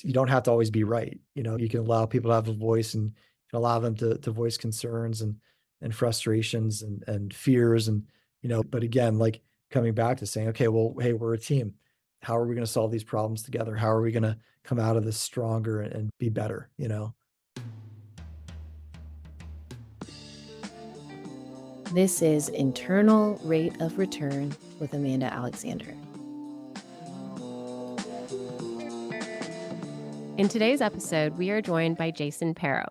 you don't have to always be right. You can allow people to have a voice, and you can allow them to voice concerns and frustrations and fears. And, but again, like coming back to saying, okay, well, hey, we're a team. How are we going to solve these problems together? How are we going to come out of this stronger and be better? This is Internal Rate of Return with Amanda Alexander. In today's episode, we are joined by Jason Pero.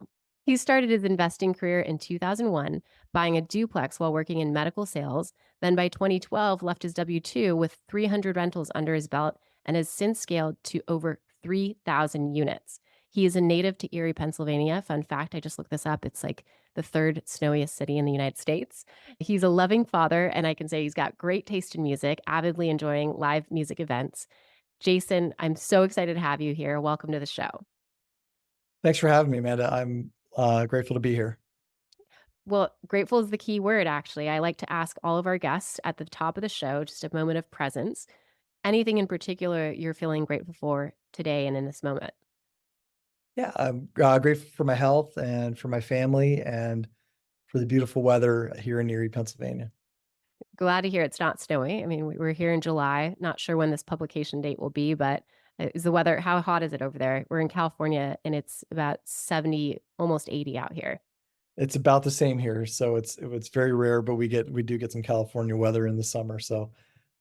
He started his investing career in 2001, buying a duplex while working in medical sales. Then by 2012, left his W-2 with 300 rentals under his belt and has since scaled to over 3,000 units. He is a native to Erie, Pennsylvania. Fun fact, I just looked this up. It's like the third snowiest city in the United States. He's a loving father, and I can say he's got great taste in music, avidly enjoying live music events. Jason, I'm so excited to have you here. Welcome to the show. Thanks for having me, Amanda. I'm grateful to be here. Well, grateful is the key word, actually. I like to ask all of our guests at the top of the show just a moment of presence. Anything in particular you're feeling grateful for today and in this moment? Yeah, I'm grateful for my health and for my family and for the beautiful weather here in Erie, Pennsylvania. Glad to hear it's not snowy. I mean, we're here in July. Not sure when this publication date will be, but is the weather, how hot is it over there? We're in California and it's about 70, almost 80 out here. It's about the same here, so it's very rare, but we do get some California weather in the summer, so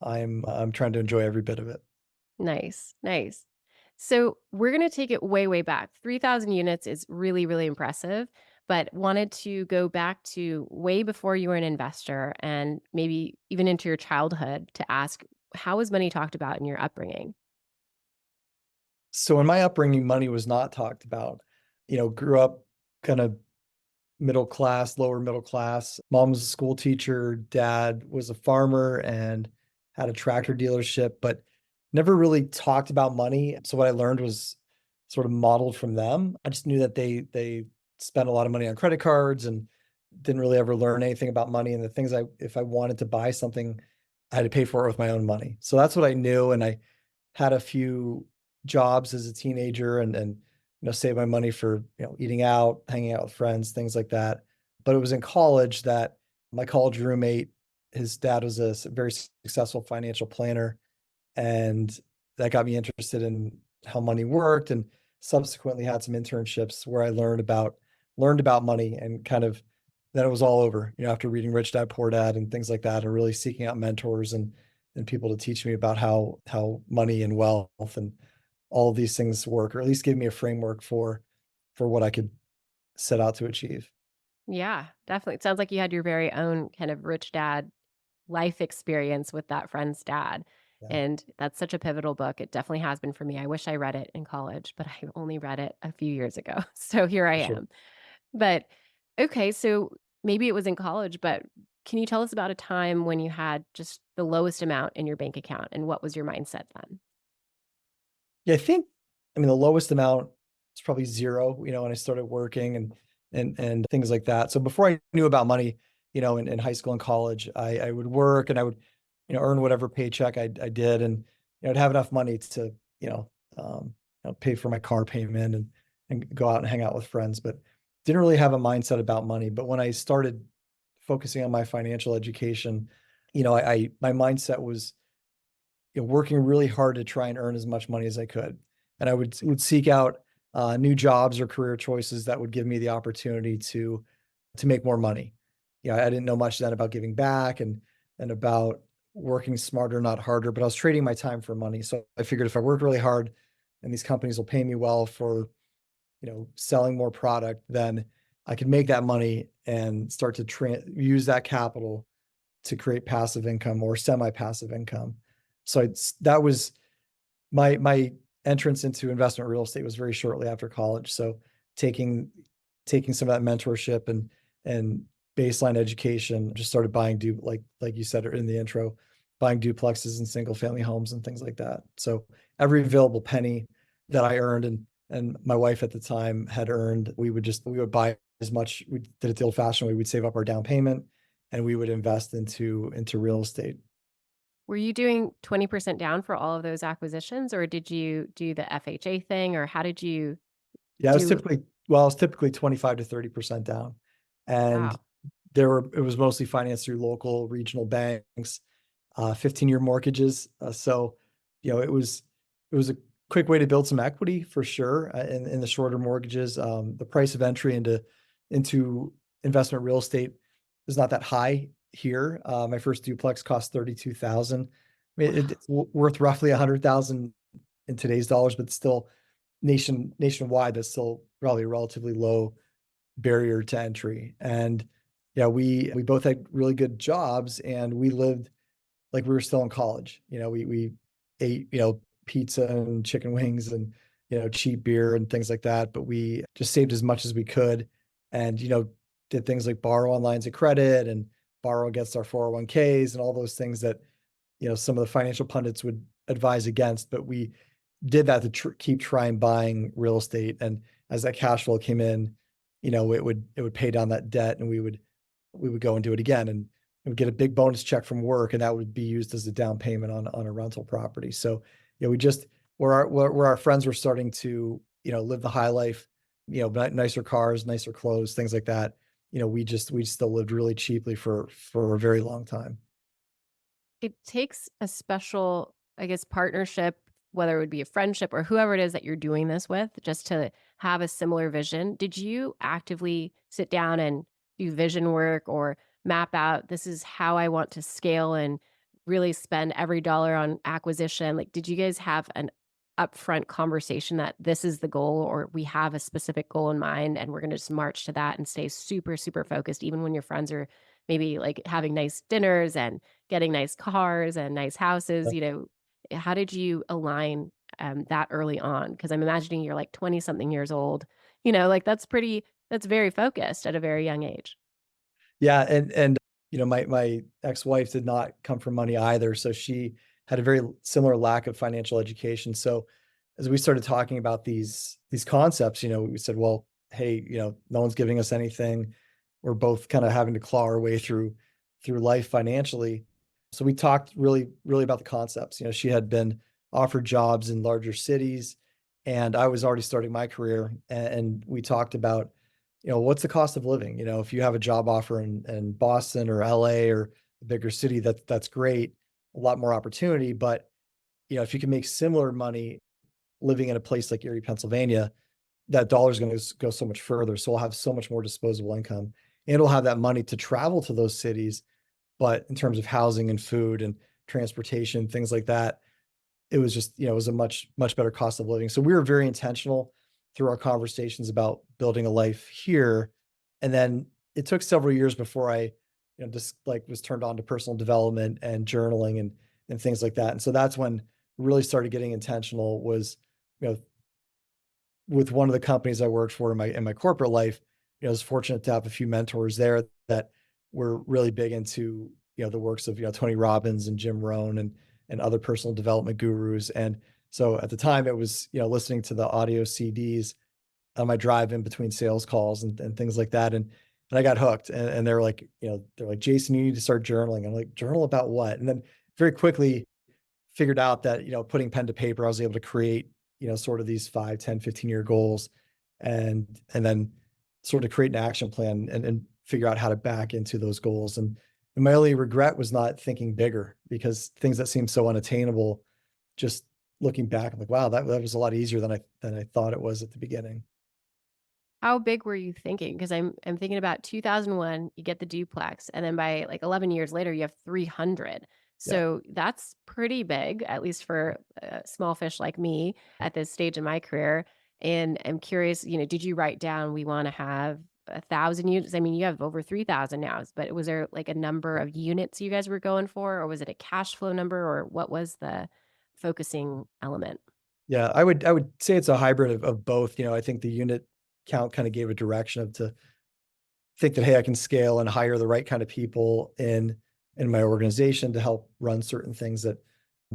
I'm trying to enjoy every bit of it. Nice, nice. So we're going to take it way, way back. 3,000 units is really, really impressive, but wanted to go back to way before you were an investor and maybe even into your childhood to ask, how was money talked about in your upbringing? So in my upbringing, money was not talked about. Grew up kind of middle class, lower middle class. Mom was a school teacher, dad was a farmer and had a tractor dealership, but never really talked about money. So what I learned was sort of modeled from them. I just knew that they spent a lot of money on credit cards and didn't really ever learn anything about money. And the things if I wanted to buy something, I had to pay for it with my own money. So that's what I knew. And I had a few jobs as a teenager and save my money for, eating out, hanging out with friends, things like that. But it was in college that my college roommate, his dad was a very successful financial planner, and that got me interested in how money worked, and subsequently had some internships where I learned about money, and kind of then it was all over, after reading Rich Dad Poor Dad and things like that, and really seeking out mentors and people to teach me about how money and wealth and all of these things work, or at least give me a framework for what I could set out to achieve. Yeah, definitely. It sounds like you had your very own kind of rich dad life experience with that friend's dad. Yeah, And that's such a pivotal book. It definitely has been for me. I wish I read it in college, but I only read it a few years ago. So here I for sure. am. But okay, so maybe it was in college, but can you tell us about a time when you had just the lowest amount in your bank account and what was your mindset then? Yeah, I mean, the lowest amount is probably 0, when I started working and things like that. So before I knew about money, in high school and college, I would work and I would, earn whatever paycheck I did, and, I'd have enough money to, pay for my car payment and go out and hang out with friends, but didn't really have a mindset about money. But when I started focusing on my financial education, my mindset was, working really hard to try and earn as much money as I could. And I would seek out new jobs or career choices that would give me the opportunity to make more money. I didn't know much then about giving back and about working smarter, not harder, but I was trading my time for money. So I figured if I work really hard and these companies will pay me well for, selling more product, then I could make that money and start to use that capital to create passive income or semi-passive income. So that was my entrance into investment real estate was very shortly after college. So taking taking some of that mentorship and baseline education, just started buying like you said in the intro, buying duplexes and single family homes and things like that. So every available penny that I earned and my wife at the time had earned, we would buy as much. We did it the old fashioned way. We'd save up our down payment and we would invest into real estate. Were you doing 20% down for all of those acquisitions, or did you do the FHA thing, or how did you Yeah, do? I was typically 25 to 30% down. And Wow. it was mostly financed through local regional banks, 15-year mortgages. So, it was a quick way to build some equity for sure, in the shorter mortgages. The price of entry into investment real estate is not that high here. My first duplex cost 32,000. I mean, Wow. it's worth roughly 100,000 in today's dollars, but still nationwide, that's still probably a relatively low barrier to entry. And yeah, we both had really good jobs, and we lived like we were still in college. We ate, pizza and chicken wings and, cheap beer and things like that, but we just saved as much as we could and, did things like borrow on lines of credit and borrow against our 401ks and all those things that, some of the financial pundits would advise against, but we did that to keep trying buying real estate. And as that cash flow came in, it would pay down that debt, and we would go and do it again, and we would get a big bonus check from work, and that would be used as a down payment on a rental property. So, we just where our friends were starting to, live the high life, nicer cars, nicer clothes, things like that. We still lived really cheaply for a very long time. It takes a special, I guess, partnership, whether it would be a friendship or whoever it is that you're doing this with, just to have a similar vision. Did you actively sit down and do vision work or map out, this is how I want to scale and really spend every dollar on acquisition? Like, did you guys have an upfront conversation that this is the goal, or we have a specific goal in mind and we're going to just march to that and stay super, super focused, even when your friends are maybe like having nice dinners and getting nice cars and nice houses, how did you align, that early on? Because I'm imagining you're like 20 something years old, like that's very focused at a very young age. Yeah, and my ex-wife did not come from money either, so she had a very similar lack of financial education. So as we started talking about these concepts, we said, well, hey, no one's giving us anything. We're both kind of having to claw our way through life financially. So we talked really, really about the concepts. She had been offered jobs in larger cities, and I was already starting my career, and we talked about what's the cost of living? If you have a job offer in Boston or LA or a bigger city, that's great, a lot more opportunity. But if you can make similar money living in a place like Erie, Pennsylvania, that dollar is going to go so much further. So we'll have so much more disposable income, and we'll have that money to travel to those cities. But in terms of housing and food and transportation, things like that, it was just, it was a much, much better cost of living. So we were very intentional through our conversations about building a life here. And then it took several years before I, just like was turned on to personal development and journaling and things like that. And so that's when really started getting intentional was, you know, with one of the companies I worked for in my corporate life, I was fortunate to have a few mentors there that were really big into, the works of, Tony Robbins and Jim Rohn and other personal development gurus. And so at the time it was, listening to the audio CDs on my drive in between sales calls and things like that. And I got hooked and they're like, they're like, Jason, you need to start journaling. I'm like, journal about what? And then very quickly figured out that, putting pen to paper, I was able to create, sort of these 5, 10, 15-year goals and then sort of create an action plan and figure out how to back into those goals. And my only regret was not thinking bigger because things that seem so unattainable, just looking back, I'm like, wow, that was a lot easier than I thought it was at the beginning. How big were you thinking? Because I'm thinking about 2001, you get the duplex, and then by like 11 years later, you have 300. Yeah. So that's pretty big, at least for a small fish like me at this stage in my career. And I'm curious, did you write down we want to have 1,000 units? I mean, you have over 3,000 now, but was there like a number of units you guys were going for, or was it a cash flow number, or what was the focusing element? Yeah, I would say it's a hybrid of both. I think the unit count kind of gave a direction of to think that, hey, I can scale and hire the right kind of people in my organization to help run certain things that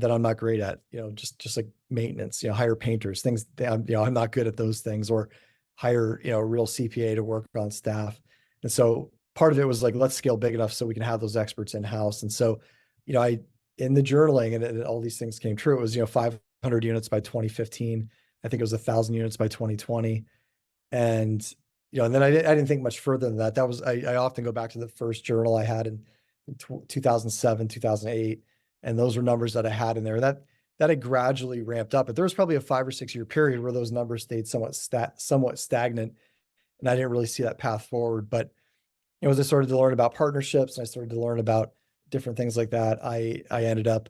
I'm not great at, just like maintenance, hire painters, things that I'm not good at those things, or hire, a real CPA to work on staff. And so part of it was like, let's scale big enough so we can have those experts in house. And so, I in the journaling, and all these things came true. It was, 500 units by 2015. I think it was 1,000 units by 2020. And, and then I didn't think much further than that. That was, I often go back to the first journal I had in 2007, 2008. And those were numbers that I had in there that had gradually ramped up, but there was probably a 5 or 6 year period where those numbers stayed somewhat stagnant. And I didn't really see that path forward. But as I started to learn about partnerships and I started to learn about different things like that, I ended up,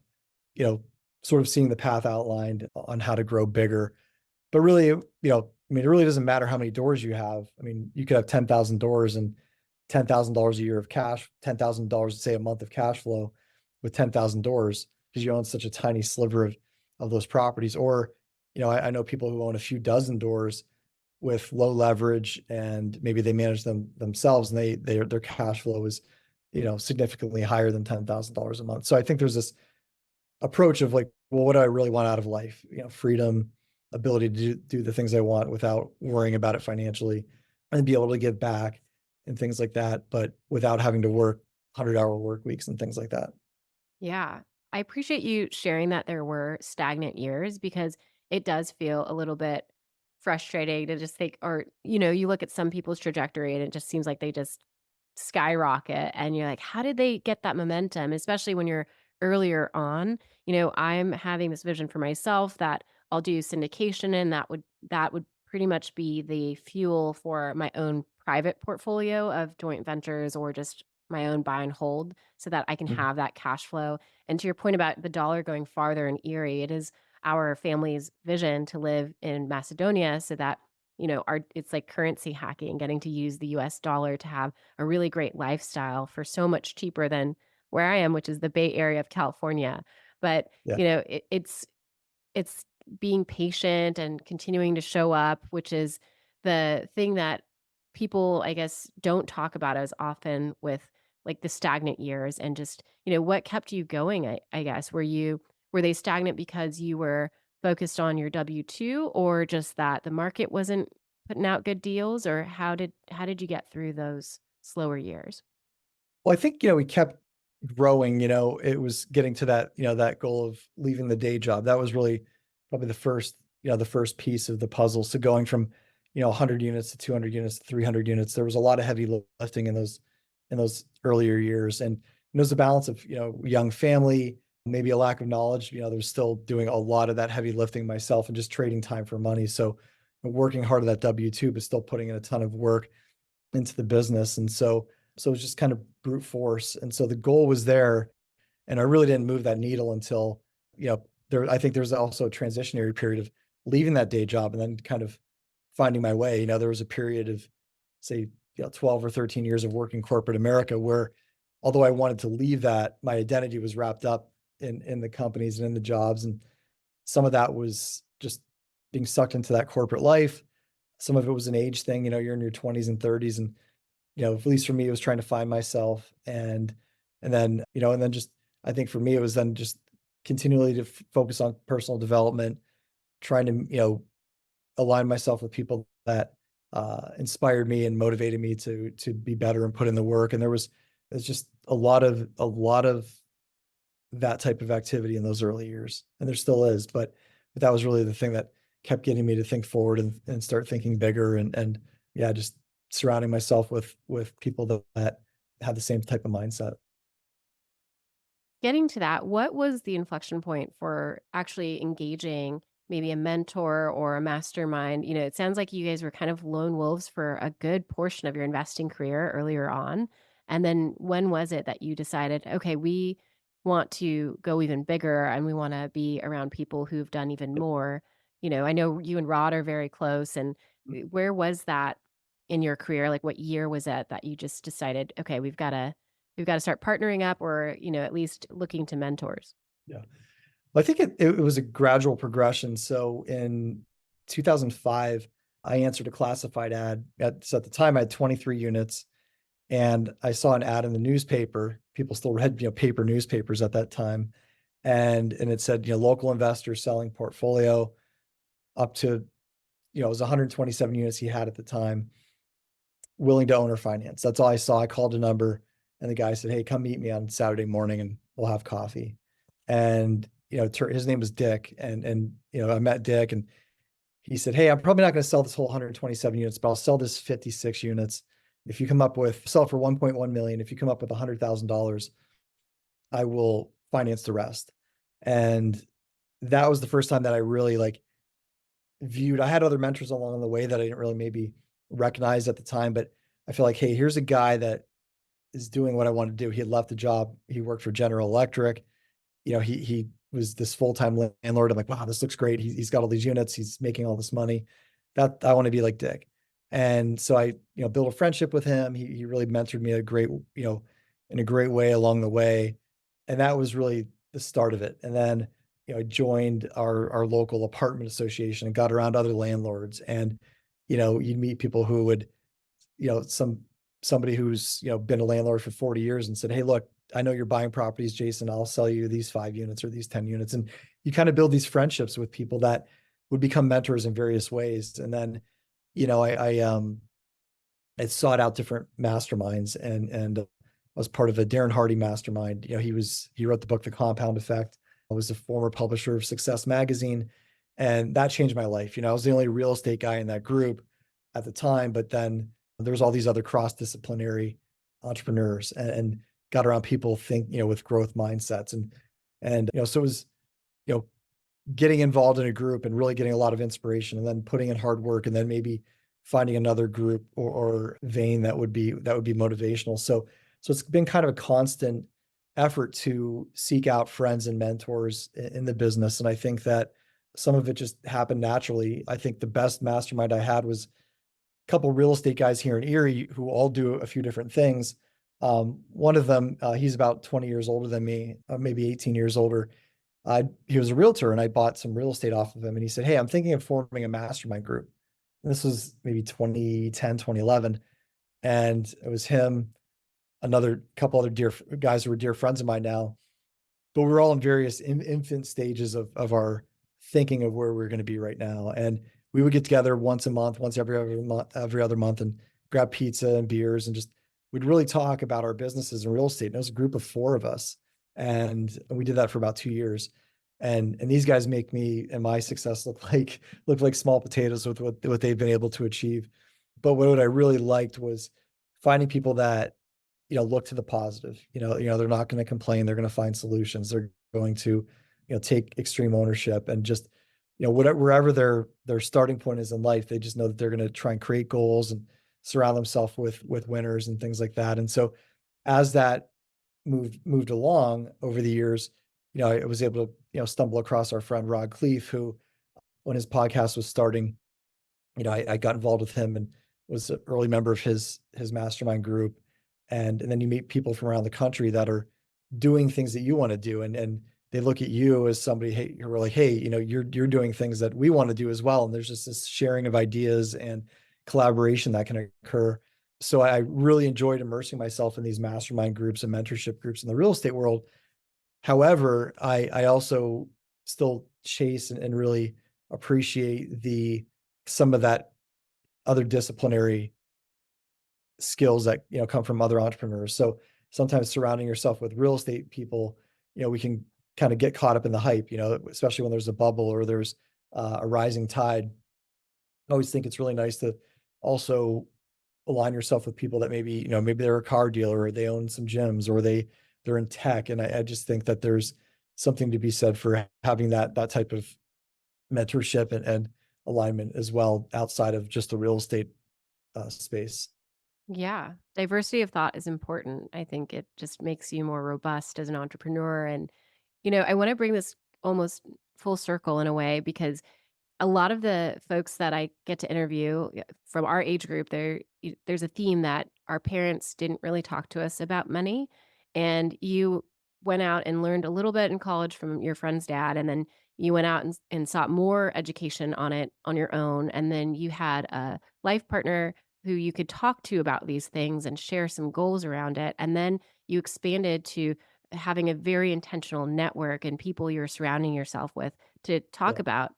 you know, sort of seeing the path outlined on how to grow bigger. But really, I mean, it really doesn't matter how many doors you have. I mean, you could have 10,000 doors and $10,000 a year of cash, $10,000, say a month of cash flow with 10,000 doors because you own such a tiny sliver of those properties. Or, I know people who own a few dozen doors with low leverage and maybe they manage them themselves and their cash flow is, significantly higher than $10,000 a month. So I think there's this approach of like, well, what do I really want out of life? Freedom, ability to do the things I want without worrying about it financially and be able to give back and things like that, but without having to work 100-hour work weeks and things like that. Yeah. I appreciate you sharing that there were stagnant years because it does feel a little bit frustrating to just think, or, you look at some people's trajectory and it just seems like they just skyrocket. And you're like, how did they get that momentum? Especially when you're earlier on. I'm having this vision for myself that I'll do syndication and that would pretty much be the fuel for my own private portfolio of joint ventures or just my own buy and hold so that I can Mhm. have that cash flow. And to your point about the dollar going farther in Erie, it is our family's vision to live in Macedonia so that, our it's like currency hacking, getting to use the US dollar to have a really great lifestyle for so much cheaper than where I am, which is the Bay Area of California. But, Yeah. it's being patient and continuing to show up, which is the thing that people, I guess, don't talk about as often with like the stagnant years and just, what kept you going, I guess. Were they stagnant because you were focused on your W-2 or just that the market wasn't putting out good deals, or how did you get through those slower years? Well, I think, we kept growing, it was getting to that, that goal of leaving the day job. That was really probably the first piece of the puzzle. So going from, 100 units to 200 units to 300 units, there was a lot of heavy lifting in those earlier years. And there's a balance of, young family, maybe a lack of knowledge. There was still doing a lot of that heavy lifting myself and just trading time for money. So working hard at that W-2, but still putting in a ton of work into the business. And so it was just kind of brute force. And so the goal was there. And I really didn't move that needle until, I think there's also a transitionary period of leaving that day job and then kind of finding my way. There was a period of, say, 12 or 13 years of working corporate America where, although I wanted to leave that, my identity was wrapped up in the companies and in the jobs. And some of that was just being sucked into that corporate life. Some of it was an age thing. You're in your 20s and 30s, and at least for me, it was trying to find myself. And then just, I think for me, it was then just continually to focus on personal development, trying to, align myself with people that inspired me and motivated me to be better and put in the work. And there's just a lot of that type of activity in those early years. And there still is, but that was really the thing that kept getting me to think forward and start thinking bigger and yeah, just surrounding myself with people that have the same type of mindset. Getting to that, what was the inflection point for actually engaging maybe a mentor or a mastermind? It sounds like you guys were kind of lone wolves for a good portion of your investing career earlier on. And then when was it that you decided, okay, we want to go even bigger and we want to be around people who've done even more? I know you and Rod are very close. And where was that in your career? Like what year was it that you just decided, okay, we've got to start partnering up or, at least looking to mentors. Yeah. Well, I think it was a gradual progression. So in 2005, I answered a classified ad. So at the time, I had 23 units, and I saw an ad in the newspaper. People still read, paper newspapers at that time, and it said, local investor selling portfolio up to, it was 127 units he had at the time, willing to own or finance. That's all I saw. I called a number, and the guy said, "Hey, come meet me on Saturday morning, and we'll have coffee." And, his name was Dick. I met Dick and he said, "Hey, I'm probably not going to sell this whole 127 units, but I'll sell this 56 units. If you come up with sell it for 1.1 million, if you come up with $100,000, I will finance the rest." And that was the first time that I really like viewed. I had other mentors along the way that I didn't really maybe recognize at the time, but I feel like, hey, here's a guy that is doing what I want to do. He had left the job. He worked for General Electric. He was this full-time landlord. I'm like, wow, this looks great. He's got all these units. He's making all this money. That I want to be like Dick. And so I, built a friendship with him. He really mentored me in a great way along the way. And that was really the start of it. And then, I joined our local apartment association and got around other landlords. And, you'd meet people who would, somebody who's, been a landlord for 40 years and said, "Hey, look, I know you're buying properties, Jason. I'll sell you these 5 units or these 10 units." And you kind of build these friendships with people that would become mentors in various ways. And then, I sought out different masterminds and I was part of a Darren Hardy mastermind. He wrote the book The Compound Effect. I was a former publisher of Success Magazine, and that changed my life. I was the only real estate guy in that group at the time, but then there was all these other cross-disciplinary entrepreneurs and got around people with growth mindsets so it was, you know, getting involved in a group and really getting a lot of inspiration and then putting in hard work and then maybe finding another group or vein that would be motivational. So it's been kind of a constant effort to seek out friends and mentors in the business. And I think that some of it just happened naturally. I think the best mastermind I had was a couple real estate guys here in Erie who all do a few different things. One of them, he's about 20 years older than me, maybe 18 years older. He was a realtor and I bought some real estate off of him and he said, "Hey, I'm thinking of forming a mastermind group." And this was maybe 2010, 2011. And it was him, another couple other guys who were dear friends of mine now, but we're all in various infant stages of our thinking of where we're going to be right now. And we would get together once a month, once every other month, and grab pizza and beers, and just we'd really talk about our businesses and real estate. And it was a group of 4 of us, and we did that for about 2 years. And these guys make me and my success look like small potatoes with what they've been able to achieve. But what I really liked was finding people that look to the positive. They're not going to complain. They're going to find solutions. They're going to, take extreme ownership and just, whatever wherever their starting point is in life, they just know that they're going to try and create goals and surround themselves with winners and things like that. And so, as that moved along over the years, I was able to stumble across our friend Rod Cleef, who when his podcast was starting, I got involved with him and was an early member of his mastermind group. And then you meet people from around the country that are doing things that you want to do. And they look at you as somebody, hey, you're like, hey, you're doing things that we want to do as well. And there's just this sharing of ideas and collaboration that can occur. So I really enjoyed immersing myself in these mastermind groups and mentorship groups in the real estate world. However, I also still chase and really appreciate some of that other disciplinary skills that come from other entrepreneurs. So sometimes surrounding yourself with real estate people, we can kind of get caught up in the hype, especially when there's a bubble or there's a rising tide. I always think it's really nice to also align yourself with people that maybe they're a car dealer or they own some gyms or they're in tech. And I just think that there's something to be said for having that type of mentorship and alignment as well outside of just the real estate space. Yeah, diversity of thought is important. I think it just makes you more robust as an entrepreneur. And, I want to bring this almost full circle in a way because a lot of the folks that I get to interview from our age group, there's a theme that our parents didn't really talk to us about money, and you went out and learned a little bit in college from your friend's dad, and then you went out and sought more education on it on your own, and then you had a life partner who you could talk to about these things and share some goals around it, and then you expanded to having a very intentional network and people you're surrounding yourself with to talk Yeah, about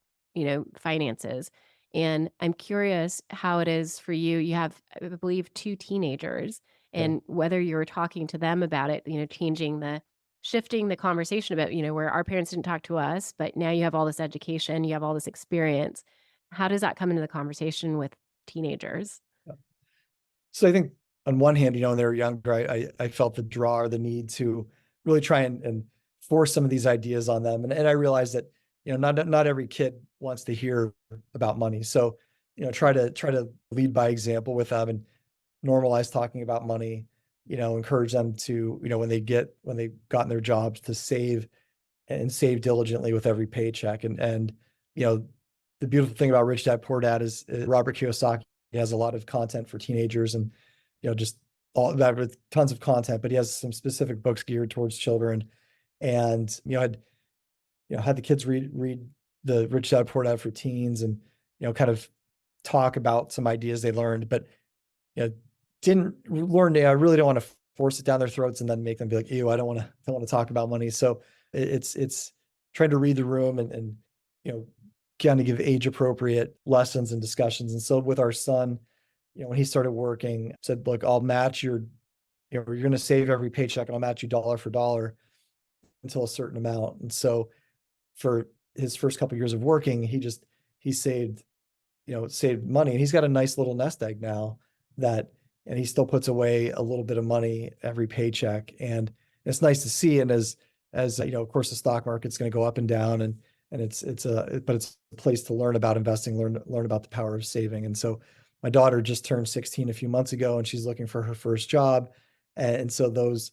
finances. And I'm curious how it is for you. You have, I believe, 2 teenagers, yeah. and whether you're talking to them about it, changing the shifting the conversation a bit, where our parents didn't talk to us, but now you have all this education, you have all this experience. How does that come into the conversation with teenagers? So I think on one hand, when they were younger, I felt the draw or the need to really try and force some of these ideas on them. And I realized that, not every kid wants to hear about money. So, try to lead by example with them and normalize talking about money, encourage them to, when they've gotten their jobs to save and save diligently with every paycheck. And you know, the beautiful thing about Rich Dad Poor Dad is Robert Kiyosaki has a lot of content for teenagers and just all that with tons of content, but he has some specific books geared towards children. And had the kids read the Rich Dad Poor Dad for teens and kind of talk about some ideas they learned, but you know, didn't learn. I really don't want to force it down their throats and then make them be like, "Ew, I don't want to talk about money." So it's trying to read the room and you know, kind of give age appropriate lessons and discussions. And so with our son, when he started working, said, "Look, I'll match you're going to save every paycheck, and I'll match you dollar for dollar until a certain amount." And so for his first couple of years of working, he saved money, and he's got a nice little nest egg now that, and he still puts away a little bit of money every paycheck. And it's nice to see. And as of course, the stock market's going to go up and down, and but it's a place to learn about investing, learn about the power of saving. And so my daughter just turned 16 a few months ago, and she's looking for her first job. And so those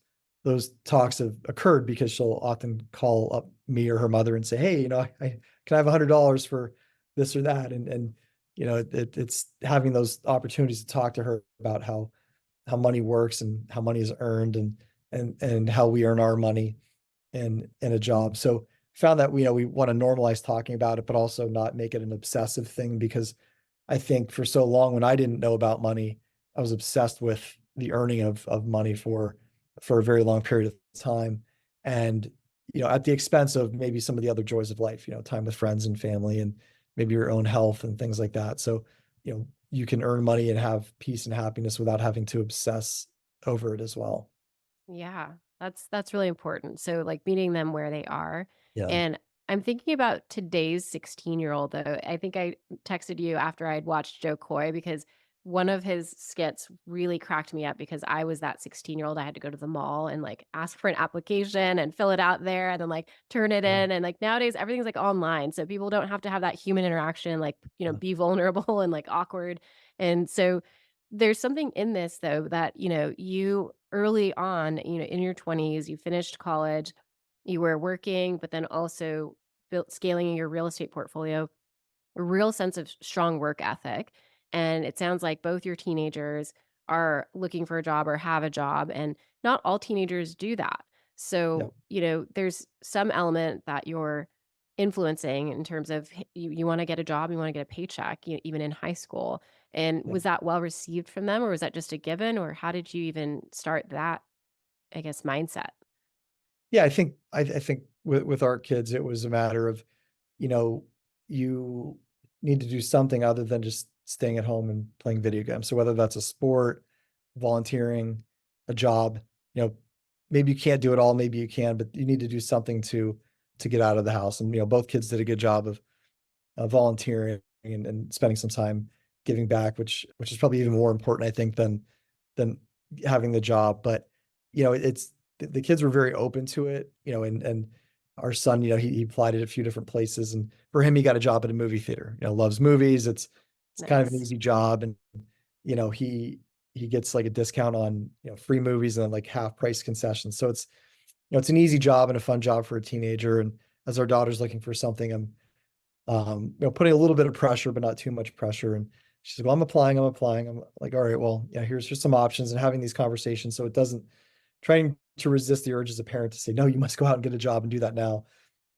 talks have occurred because she'll often call up me or her mother and say, "Hey, I can I have $100 for this or that?" And it's having those opportunities to talk to her about how money works and how money is earned, and how we earn our money in a job. So found that we want to normalize talking about it, but also not make it an obsessive thing, because I think for so long when I didn't know about money, I was obsessed with the earning of money for a very long period of time. And at the expense of maybe some of the other joys of life, time with friends and family, and maybe your own health and things like that. So, you can earn money and have peace and happiness without having to obsess over it as well. Yeah, that's really important. So like meeting them where they are. Yeah. And I'm thinking about today's 16-year-old though. I think I texted you after I'd watched Joe Coy because one of his skits really cracked me up because I was that 16-year-old. I had to go to the mall and like ask for an application and fill it out there and then like turn it Yeah. in. And like nowadays everything's like online. So people don't have to have that human interaction, like, Yeah. be vulnerable and like awkward. And so there's something in this though that, you early on, in your 20s, you finished college, you were working, but then also built scaling your real estate portfolio, a real sense of strong work ethic. And it sounds like both your teenagers are looking for a job or have a job, and not all teenagers do that. Yeah. So, there's some element that you're influencing in terms of you want to get a job, you want to get a paycheck, even in high school. And Yeah. was that well received from them, or was that just a given, or how did you even start that, I guess, mindset? Yeah. I think with our kids, it was a matter of, you know, you need to do something other than just staying at home and playing video games. So whether that's a sport, volunteering, a job, you know, maybe you can't do it all, maybe you can, but you need to do something to get out of the house. And both kids did a good job of volunteering and spending some time giving back, which is probably even more important, I think, than having the job. But it's the kids were very open to it, and our son, he applied at a few different places, and for him, he got a job at a movie theater. Loves movies. It's kind of an Nice. easy job, and he gets like a discount on free movies and then like half price concessions. So it's an easy job and a fun job for a teenager. And as our daughter's looking for something, I'm putting a little bit of pressure, but not too much pressure. And she's like, "Well, I'm applying. I'm applying." I'm like, "All right, well, yeah, here's just some options," and having these conversations so it doesn't trying to resist the urge as a parent to say, "No, you must go out and get a job and do that now,"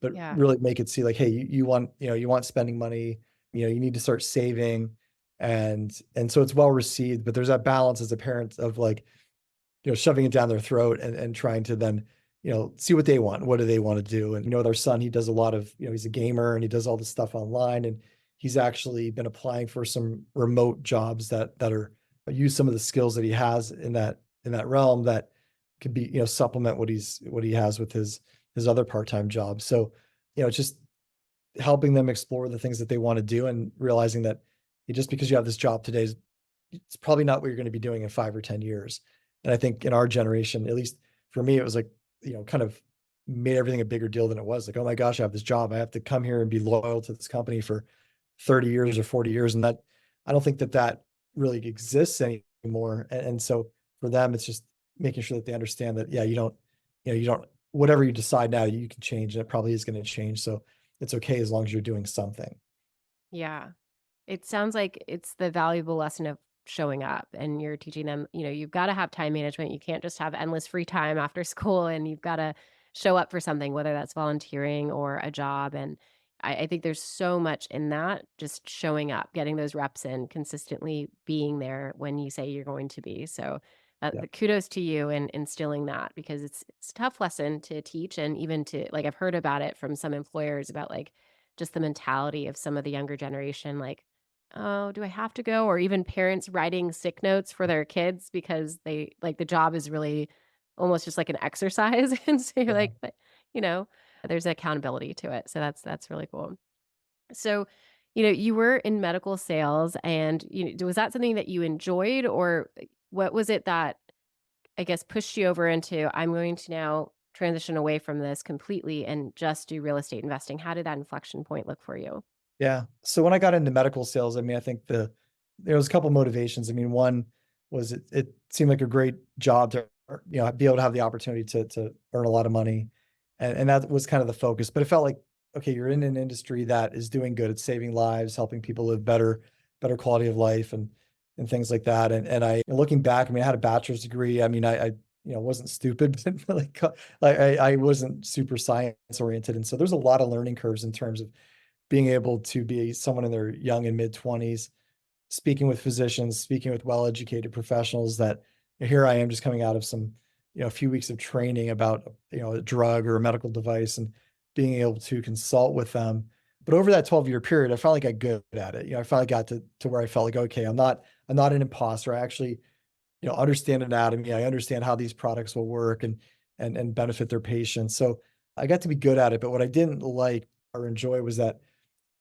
but Yeah. really make it see like, "Hey, you want spending money, you need to start saving," and so it's well received. But there's that balance as a parent of like, shoving it down their throat and trying to then, see what they want. What do they want to do? And with our son, he does a lot of, he's a gamer and he does all this stuff online, and he's actually been applying for some remote jobs that are use some of the skills that he has in that realm that could be, supplement what he has with his other part-time job. So, it's just helping them explore the things that they want to do and realizing that just because you have this job today, it's probably not what you're going to be doing in 5 or 10 years. And I think in our generation, at least for me, it was like, kind of made everything a bigger deal than it was. Like, oh my gosh, I have this job. I have to come here and be loyal to this company for 30 years or 40 years. And that, I don't think that that really exists anymore. And so for them, it's just making sure that they understand that, yeah, you don't, whatever you decide now, you can change and it probably is going to change. So it's okay as long as you're doing something. Yeah. It sounds like it's the valuable lesson of showing up, and you're teaching them, you've got to have time management. You can't just have endless free time after school, and you've got to show up for something, whether that's volunteering or a job. And I think there's so much in that, just showing up, getting those reps in, consistently being there when you say you're going to be. So Yeah. the kudos to you in instilling that, because it's a tough lesson to teach. And even to, like, I've heard about it from some employers about, like, just the mentality of some of the younger generation, like, "Oh, do I have to go?" Or even parents writing sick notes for their kids because they, like, the job is really almost just like an exercise, and so you're Yeah. like, "But," you know, there's accountability to it, so that's really cool. So, you were in medical sales, and, was that something that you enjoyed, or, what was it that, I guess, pushed you over into, "I'm going to now transition away from this completely and just do real estate investing?" How did that inflection point look for you? Yeah. So when I got into medical sales, I mean, I think there was a couple motivations. I mean, one was it seemed like a great job to, be able to have the opportunity to earn a lot of money. And that was kind of the focus. But it felt like, okay, you're in an industry that is doing good. It's saving lives, helping people live better quality of life and things like that. And looking back, I mean, I had a bachelor's degree. I mean, I wasn't stupid, but like I wasn't super science oriented. And so there's a lot of learning curves in terms of being able to be someone in their young and mid-20s, speaking with physicians, speaking with well-educated professionals that here I am just coming out of some, a few weeks of training about, a drug or a medical device and being able to consult with them. But over that 12-year period, I felt like I got good at it. I finally got to where I felt like, okay, I'm not an imposter. I actually, understand anatomy. I understand how these products will work and benefit their patients. So I got to be good at it. But what I didn't like or enjoy was that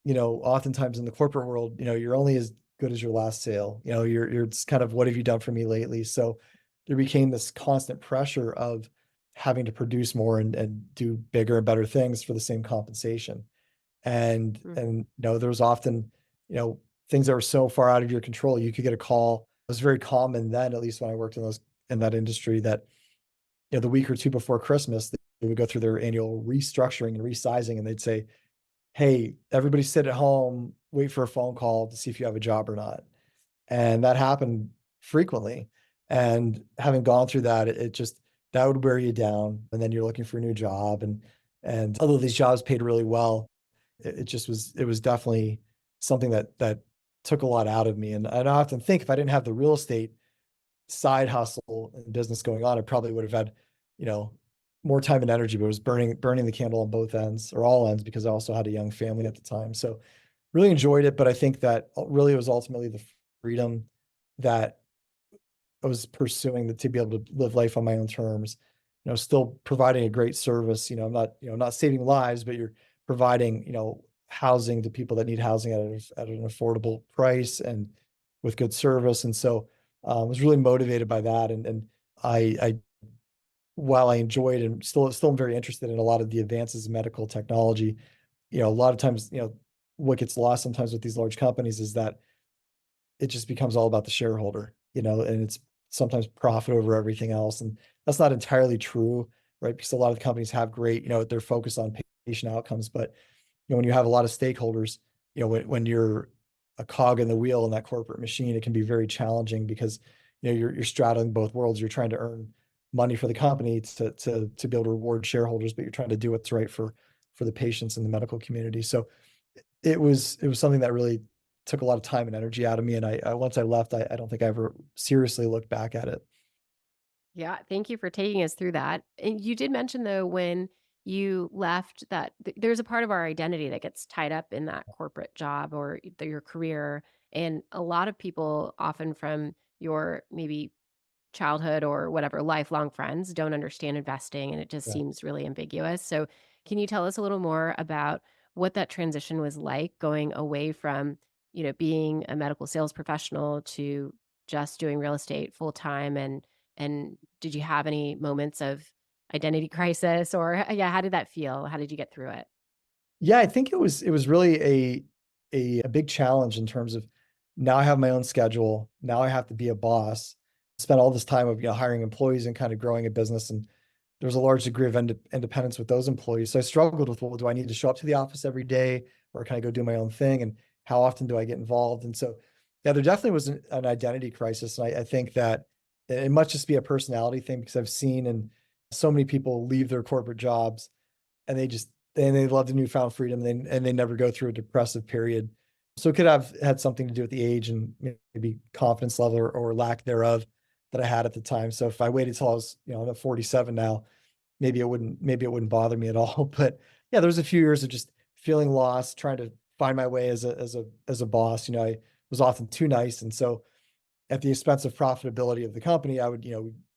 oftentimes in the corporate world, you're only as good as your last sale. You're it's kind of what have you done for me lately? So there became this constant pressure of having to produce more and do bigger and better things for the same compensation. Mhm. And there was often, things that were so far out of your control. You could get a call. It was very common then, at least when I worked in that industry, that the week or two before Christmas, they would go through their annual restructuring and resizing, and they'd say, "Hey, everybody sit at home, wait for a phone call to see if you have a job or not." And that happened frequently. And having gone through that, it just that would wear you down. And then you're looking for a new job. And although these jobs paid really well, it was definitely something that took a lot out of me. And I often think if I didn't have the real estate side hustle and business going on, I probably would have had, you know, more time and energy, but it was burning the candle on both ends or all ends because I also had a young family at the time. So really enjoyed it, but I think that really it was ultimately the freedom that I was pursuing to be able to live life on my own terms, still providing a great service. I'm not, not saving lives, but you're providing, housing to people that need housing at an affordable price and with good service. And so I was really motivated by that. And I while I enjoyed and still am very interested in a lot of the advances in medical technology, a lot of times, what gets lost sometimes with these large companies is that it just becomes all about the shareholder, and it's sometimes profit over everything else. And that's not entirely true, right? Because a lot of the companies have great, they're focused on patient outcomes. But, when you have a lot of stakeholders, when you're a cog in the wheel in that corporate machine, it can be very challenging because, you're straddling both worlds. You're trying to earn money for the company to be able to reward shareholders, but you're trying to do what's right for the patients in the medical community. So it was something that really took a lot of time and energy out of me, and I once I left, I don't think I ever seriously looked back at it. Yeah, thank you for taking us through that. And you did mention, though, when you left, that there's a part of our identity that gets tied up in that corporate job or your career. And a lot of people, often from your maybe childhood or whatever lifelong friends don't understand investing, and it just Yeah. seems really ambiguous. So, can you tell us a little more about what that transition was like going away from, being a medical sales professional to just doing real estate full time? And did you have any moments of identity crisis, or yeah, how did that feel? How did you get through it? Yeah, I think it was really a big challenge in terms of now I have my own schedule. Now I have to be a boss. Spent all this time of, hiring employees and kind of growing a business, and there's a large degree of independence with those employees. So I struggled with, well, do I need to show up to the office every day, or can I go do my own thing? And how often do I get involved? And so, yeah, there definitely was an identity crisis. And I think that it must just be a personality thing, because I've seen and so many people leave their corporate jobs and they love the newfound freedom, and they never go through a depressive period. So it could have had something to do with the age and maybe confidence level or lack thereof that I had at the time. So if I waited till I was, I'm at 47 now, maybe it wouldn't bother me at all. But yeah, there was a few years of just feeling lost, trying to find my way as a boss. I was often too nice, and so at the expense of profitability of the company, I would,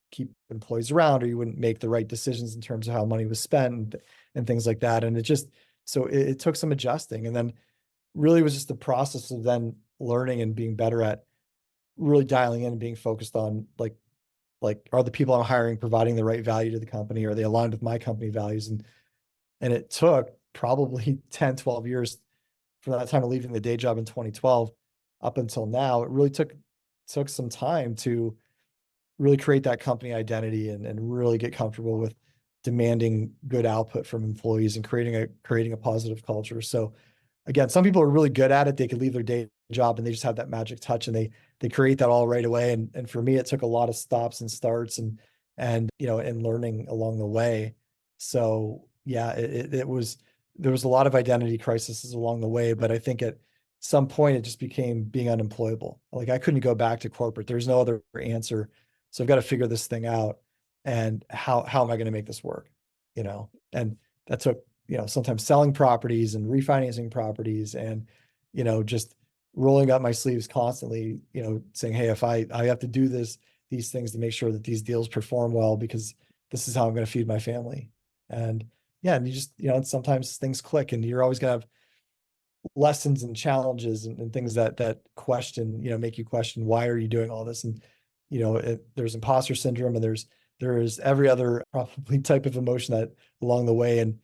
keep employees around, or you wouldn't make the right decisions in terms of how money was spent and things like that. And it took some adjusting, and then really was just the process of then learning and being better at really dialing in and being focused on like are the people I'm hiring providing the right value to the company? Are they aligned with my company values? And it took probably 10, 12 years from that time of leaving the day job in 2012 up until now. It really took some time to really create that company identity and really get comfortable with demanding good output from employees and creating a positive culture. So again, some people are really good at it. They could leave their day job and they just have that magic touch, and they create that all right away. And for me, it took a lot of stops and starts and learning along the way. So yeah, it was there was a lot of identity crises along the way, but I think at some point it just became being unemployable. Like I couldn't go back to corporate. There's no other answer. So I've got to figure this thing out. And how am I going to make this work? And that took, sometimes selling properties and refinancing properties and, just rolling up my sleeves constantly, saying, hey, if I have to do these things to make sure that these deals perform well, because this is how I'm going to feed my family. And yeah, and you just, sometimes things click, and you're always going to have lessons and challenges and things that question, make you question, why are you doing all this? And, there's imposter syndrome, and there is every other probably type of emotion that along the way. And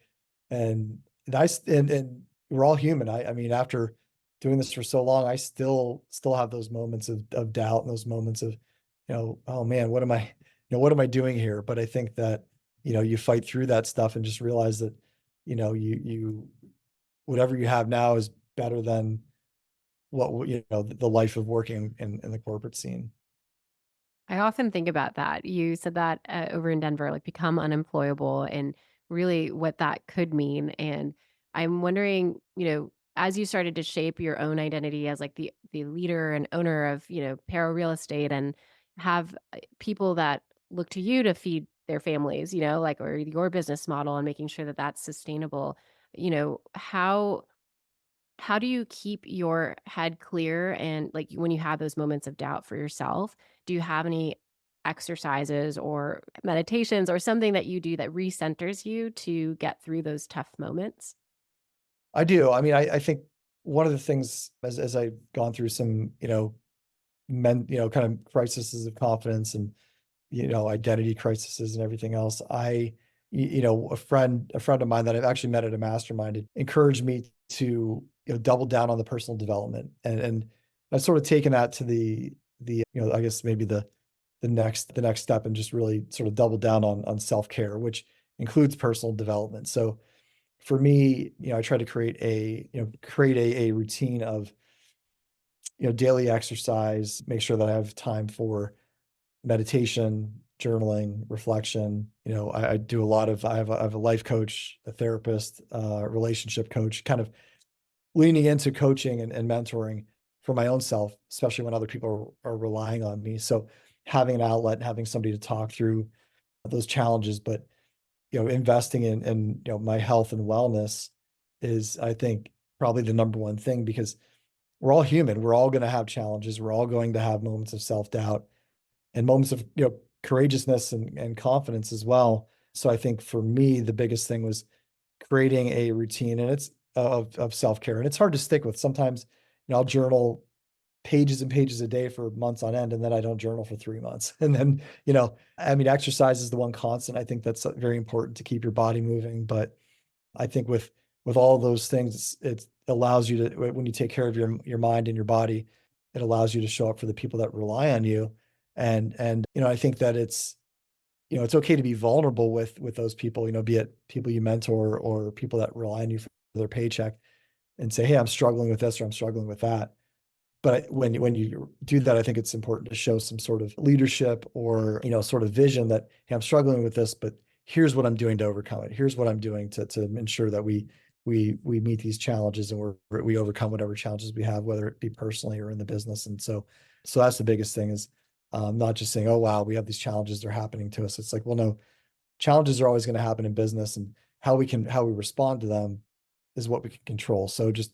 and we're all human. I mean, after doing this for so long, I still have those moments of doubt and those moments of, oh man, what am I doing here? But I think that, you fight through that stuff and just realize that, you whatever you have now is better than the life of working in the corporate scene. I often think about that. You said that over in Denver, like become unemployable, and really what that could mean. And I'm wondering, as you started to shape your own identity as like the leader and owner of, Paro Real Estate, and have people that look to you to feed their families, like, or your business model, and making sure that that's sustainable. How do you keep your head clear, and like when you have those moments of doubt for yourself, do you have any exercises or meditations or something that you do that recenters you to get through those tough moments? I do. I mean, I think one of the things as I've gone through some, kind of crises of confidence and, identity crises and everything else, a friend of mine that I've actually met at a mastermind encouraged me to, double down on the personal development. And I've sort of taken that to the, I guess maybe the next step, and just really sort of double down on self-care, which includes personal development. So for me, I try to create a routine of, daily exercise, make sure that I have time for meditation, journaling, reflection. I do a lot of, I have a life coach, a therapist, relationship coach, kind of leaning into coaching and mentoring for my own self, especially when other people are relying on me. So having an outlet, having somebody to talk through those challenges, but investing in my health and wellness is, I think, probably the number one thing, because we're all human. We're all going to have challenges. We're all going to have moments of self-doubt. and moments of, courageousness and confidence as well. So I think for me, the biggest thing was creating a routine, and it's of self-care. And it's hard to stick with. Sometimes, I'll journal pages and pages a day for months on end, and then I don't journal for 3 months. And then, exercise is the one constant. I think that's very important to keep your body moving. But I think with all those things, it allows you to, when you take care of your mind and your body, it allows you to show up for the people that rely on you. And I think that it's okay to be vulnerable with those people, be it people you mentor or people that rely on you for their paycheck, and say, hey, I'm struggling with this or I'm struggling with that. But when you do that, I think it's important to show some sort of leadership or, sort of vision that, hey, I'm struggling with this, but here's what I'm doing to overcome it. Here's what I'm doing to ensure that we meet these challenges and we overcome whatever challenges we have, whether it be personally or in the business. And so that's the biggest thing is not just saying, oh, wow, we have these challenges, they're happening to us. It's like, well, no, challenges are always going to happen in business, and how we respond to them is what we can control. So just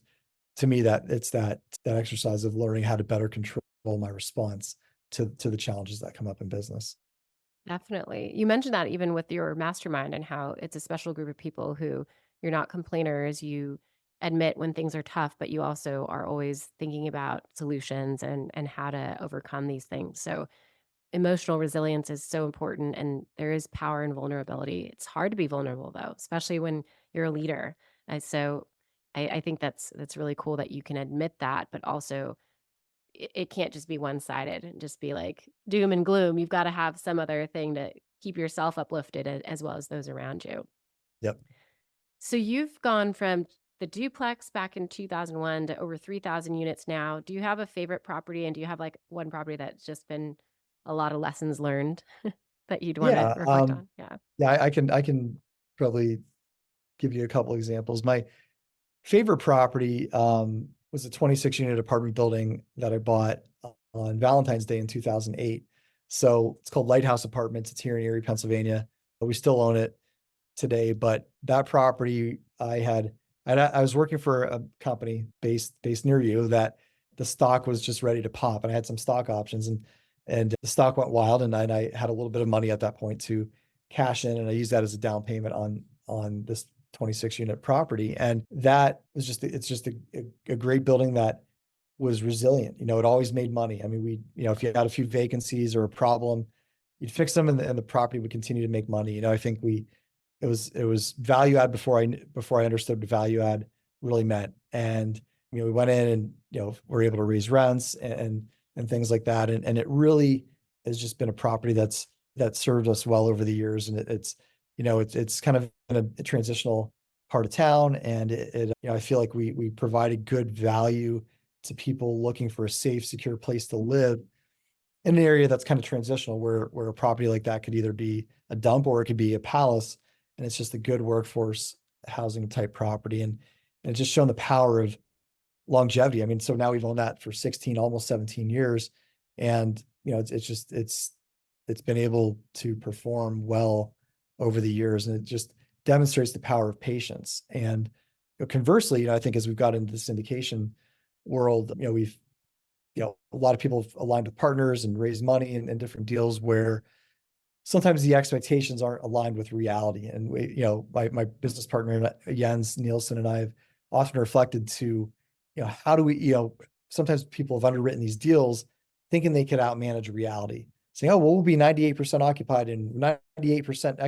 to me, that it's that exercise of learning how to better control my response to the challenges that come up in business. Definitely. You mentioned that even with your mastermind and how it's a special group of people who you're not complainers, you admit when things are tough, but you also are always thinking about solutions and how to overcome these things. So emotional resilience is so important, and there is power in vulnerability. It's hard to be vulnerable though, especially when you're a leader. So I think that's really cool that you can admit that, but also it can't just be one-sided and just be like doom and gloom. You've got to have some other thing to keep yourself uplifted as well as those around you. Yep. So you've gone from the duplex back in 2001 to over 3,000 units now. Do you have a favorite property, and do you have like one property that's just been a lot of lessons learned that you'd want to Yeah. reflect on? Yeah. Yeah, I can probably give you a couple examples. My favorite property was a 26 unit apartment building that I bought on Valentine's Day in 2008. So it's called Lighthouse Apartments. It's here in Erie, Pennsylvania. We still own it today, but that property I was working for a company based near you that the stock was just ready to pop, and I had some stock options, and the stock went wild, and I had a little bit of money at that point to cash in, and I used that as a down payment on this 26 unit property. And that was it's just a great building that was resilient. It always made money. I mean, if you had a few vacancies or a problem, you'd fix them, and the property would continue to make money. I think it was value add before I understood what value add really meant. And, we went in and, we're able to raise rents and things like that. And it really has just been a property that served us well over the years. And it's kind of in a transitional part of town. And I feel like we provided good value to people looking for a safe, secure place to live in an area that's kind of transitional, where a property like that could either be a dump or it could be a palace, and it's just a good workforce housing type property. And it's just shown the power of longevity. I mean, so now we've owned that for 16, almost 17 years. And, it's been able to perform well over the years. And it just demonstrates the power of patience. And conversely, I think as we've got into the syndication world, a lot of people have aligned with partners and raised money in different deals where sometimes the expectations aren't aligned with reality. And my business partner, Jens Nielsen, and I have often reflected to, how do we, sometimes people have underwritten these deals thinking they could outmanage reality, saying, oh, well, we'll be 98% occupied and 98%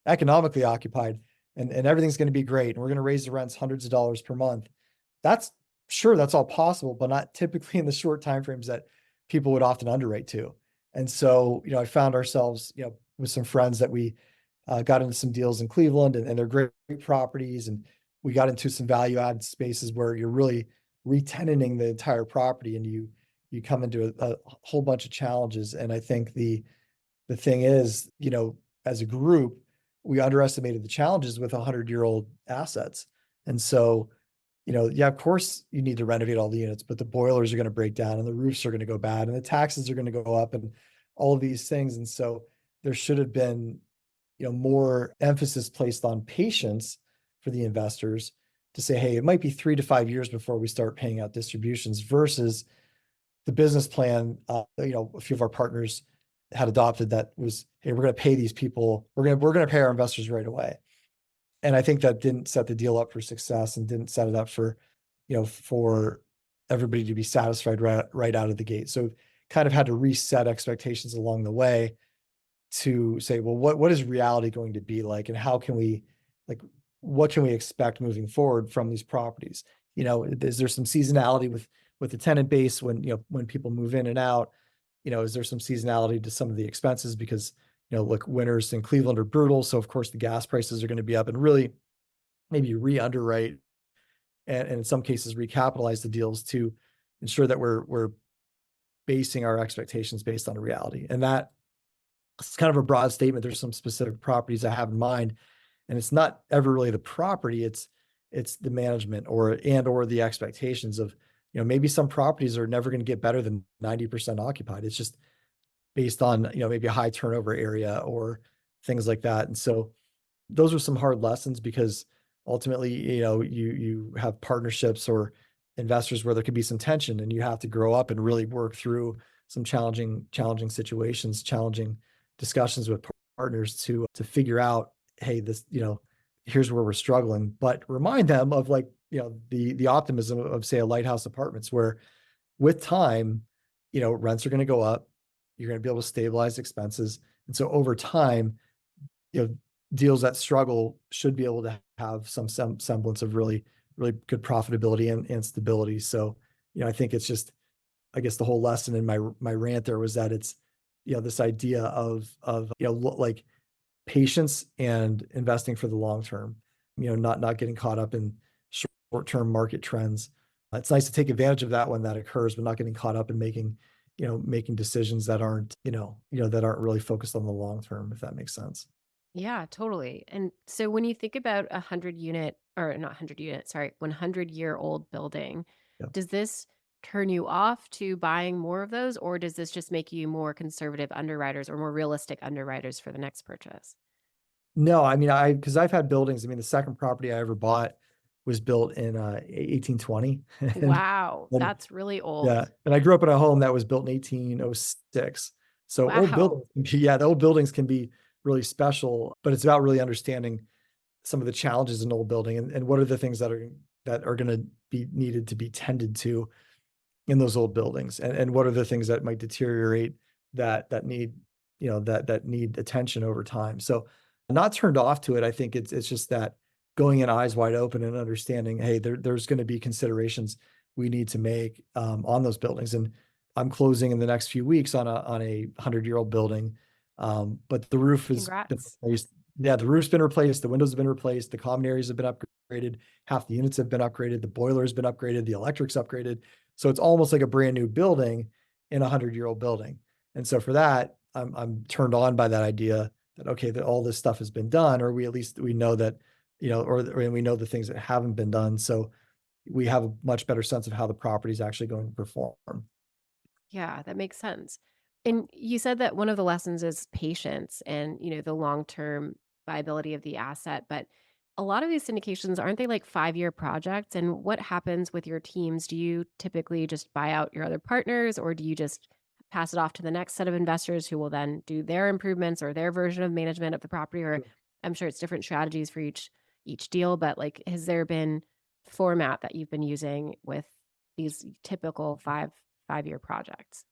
economically occupied, and everything's going to be great. And we're going to raise the rents hundreds of dollars per month. That's all possible, but not typically in the short timeframes that people would often underwrite to. And so, I found ourselves, with some friends that we got into some deals in Cleveland, and they're great properties. And we got into some value add spaces where you're really re-tenanting the entire property, and you come into a whole bunch of challenges. And I think the thing is, as a group, we underestimated the challenges with 100-year-old assets. And so, yeah, of course you need to renovate all the units, but the boilers are going to break down, and the roofs are going to go bad, and the taxes are going to go up, and all of these things. And so there should have been, more emphasis placed on patience for the investors to say, hey, it might be 3 to 5 years before we start paying out distributions, versus the business plan, a few of our partners had adopted that was, hey, we're going to pay these people, we're going to pay our investors right away. And I think that didn't set the deal up for success and didn't set it up for, for everybody to be satisfied right out of the gate. So kind of had to reset expectations along the way to say, well, what is reality going to be like, and how can we, like, what can we expect moving forward from these properties? Is there some seasonality with the tenant base when people move in and out? Is there some seasonality to some of the expenses? Because, look, winters in Cleveland are brutal. So of course the gas prices are going to be up, and really maybe re-underwrite and in some cases recapitalize the deals to ensure that we're basing our expectations based on a reality. And that it's kind of a broad statement. There's some specific properties I have in mind, and it's not ever really the property, it's the management or the expectations of, maybe some properties are never going to get better than 90% occupied. It's just based on, maybe a high turnover area or things like that. And so those are some hard lessons, because ultimately, you have partnerships or investors where there could be some tension, and you have to grow up and really work through some challenging situations, challenging discussions with partners to figure out, hey, this, here's where we're struggling, but remind them of, like, the optimism of, say, a Lighthouse Apartments, where with time, rents are going to go up, you're going to be able to stabilize expenses. And so over time, deals that struggle should be able to have some semblance of really, really good profitability and stability. So, I think it's just, I guess the whole lesson in my rant there was that it's, this idea of, like, patience and investing for the long term, not getting caught up in short-term market trends. It's nice to take advantage of that when that occurs, but not getting caught up in making decisions that aren't, that aren't really focused on the long term, if that makes sense. Yeah, totally. And so when you think about 100 unit, or not 100 unit, sorry, 100-year-old building, Yeah. does this turn you off to buying more of those, or does this just make you more conservative underwriters or more realistic underwriters for the next purchase? No, I mean, because I've had buildings. I mean, the second property I ever bought was built in 1820, and Wow, and that's really yeah, old. and I grew up in a home that was built in 1806. So old Wow. buildings, yeah, the old buildings can be really special, but it's about really understanding some of the challenges in an old building, and what are the things that are going to be needed to be tended to in those old buildings, and what are the things that might deteriorate that need, that need attention over time. So not turned off to it. I think it's just that going in eyes wide open and understanding, hey, there's going to be considerations we need to make on those buildings. And I'm closing in the next few weeks on a 100-year-old building. But the roof has been Congrats. replaced. Yeah, the roof's been replaced, the windows have been replaced, the common areas have been upgraded, half the units have been upgraded, the boiler has been upgraded, the electric's upgraded. So it's almost like a brand new building in a 100-year-old building. And so for that, I'm turned on by that idea that, okay, that all this stuff has been done, or at least we know that, or we know the things that haven't been done. So we have a much better sense of how the property is actually going to perform. Yeah, that makes sense. And you said that one of the lessons is patience and, the long-term viability of the asset, but a lot of these syndications, aren't they like 5-year projects? And what happens with your teams? Do you typically just buy out your other partners, or do you just pass it off to the next set of investors who will then do their improvements or their version of management of the property? Or I'm sure it's different strategies for each deal, but like, has there been format that you've been using with these typical five-year projects?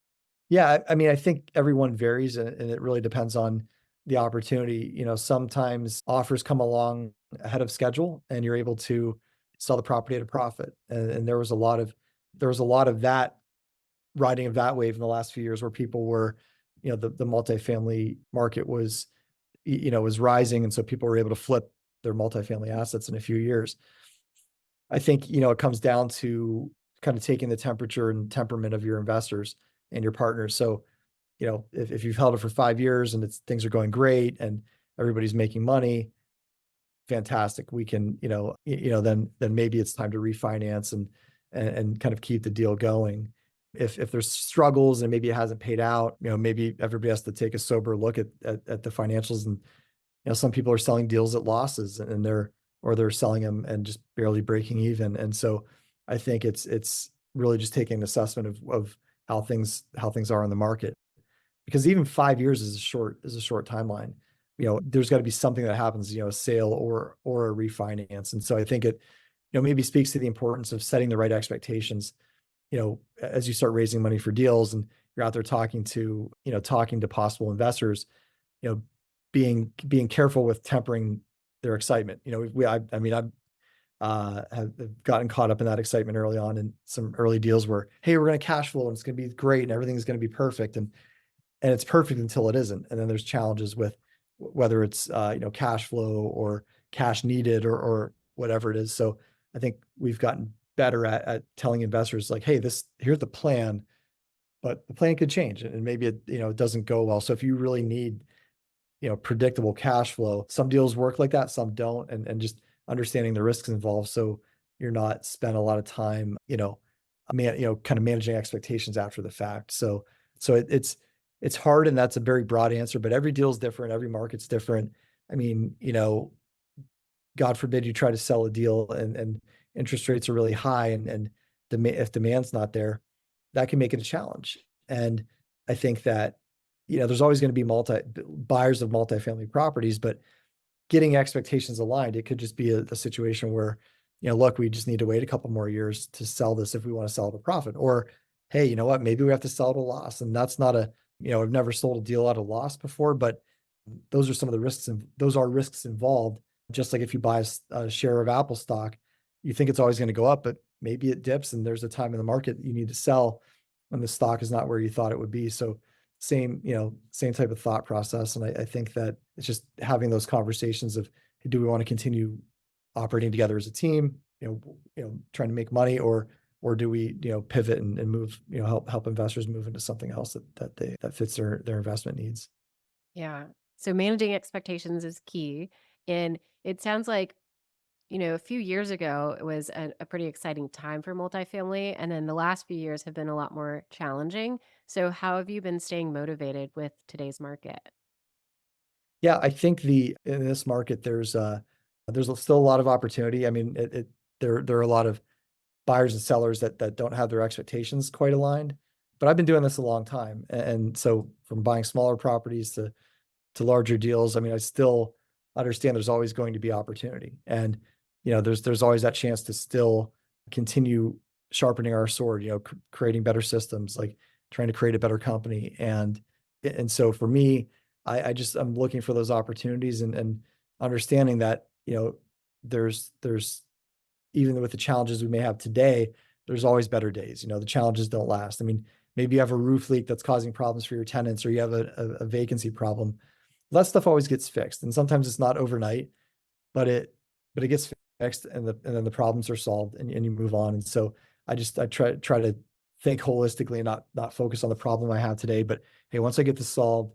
Yeah, I mean, I think everyone varies, and it really depends on the opportunity. Sometimes offers come along ahead of schedule, and you're able to sell the property at a profit. And there was a lot of that riding of that wave in the last few years, where people were, the multifamily market was, was rising, and so people were able to flip their multifamily assets in a few years. I think, it comes down to kind of taking the temperature and temperament of your investors and your partners. So, if you've held it for 5 years and things are going great and everybody's making money, fantastic. We can, then maybe it's time to refinance and kind of keep the deal going. If there's struggles and maybe it hasn't paid out, maybe everybody has to take a sober look at the financials. And some people are selling deals at losses, and they're selling them and just barely breaking even. And so I think it's really just taking an assessment of how things are in the market. Because even 5 years is a short timeline. There's got to be something that happens, a sale or a refinance. And so I think it, maybe speaks to the importance of setting the right expectations, as you start raising money for deals and you're out there talking to possible investors, you know, being careful with tempering their excitement. I mean, have gotten caught up in that excitement early on in some early deals where, hey, we're going to cash flow and it's going to be great and everything's going to be perfect. And it's perfect until it isn't. And then there's challenges with whether it's, cash flow or cash needed or whatever it is. So I think we've gotten better at telling investors like, hey, here's the plan, but the plan could change and maybe it doesn't go well. So if you really need, predictable cash flow, some deals work like that, some don't, and just understanding the risks involved. So you're not spend a lot of time, kind of managing expectations after the fact. So it's hard, and that's a very broad answer, but every deal is different. Every market's different. I mean, God forbid you try to sell a deal and interest rates are really high and if demand's not there, that can make it a challenge. And I think that, there's always going to be buyers of multifamily properties, but getting expectations aligned, it could just be a situation where, look, we just need to wait a couple more years to sell this if we want to sell at a profit. Or, hey, you know what, maybe we have to sell at a loss. And that's not I've never sold a deal at a loss before, but those are some of the risks, and those are risks involved. Just like if you buy a share of Apple stock, you think it's always going to go up, but maybe it dips and there's a time in the market you need to sell when the stock is not where you thought it would be. So same type of thought process. And I think that it's just having those conversations of, hey, do we want to continue operating together as a team, trying to make money, or do we, pivot and move, help investors move into something else that fits their investment needs. Yeah. So managing expectations is key. And it sounds like, a few years ago, it was a pretty exciting time for multifamily. And then the last few years have been a lot more challenging. So how have you been staying motivated with today's market? Yeah, I think in this market, there's still a lot of opportunity. I mean, there are a lot of buyers and sellers that don't have their expectations quite aligned. But I've been doing this a long time, and so from buying smaller properties to larger deals, I mean, I still understand there's always going to be opportunity, and there's always that chance to still continue sharpening our sword. Creating better systems, like trying to create a better company, and so for me, I'm looking for those opportunities and understanding that there's even with the challenges we may have today, there's always better days. The challenges don't last. I mean, maybe you have a roof leak that's causing problems for your tenants, or you have a vacancy problem. That stuff always gets fixed. And sometimes it's not overnight, but it gets fixed, and then the problems are solved, and you move on. And so I try to think holistically and not focus on the problem I have today, but hey, once I get this solved,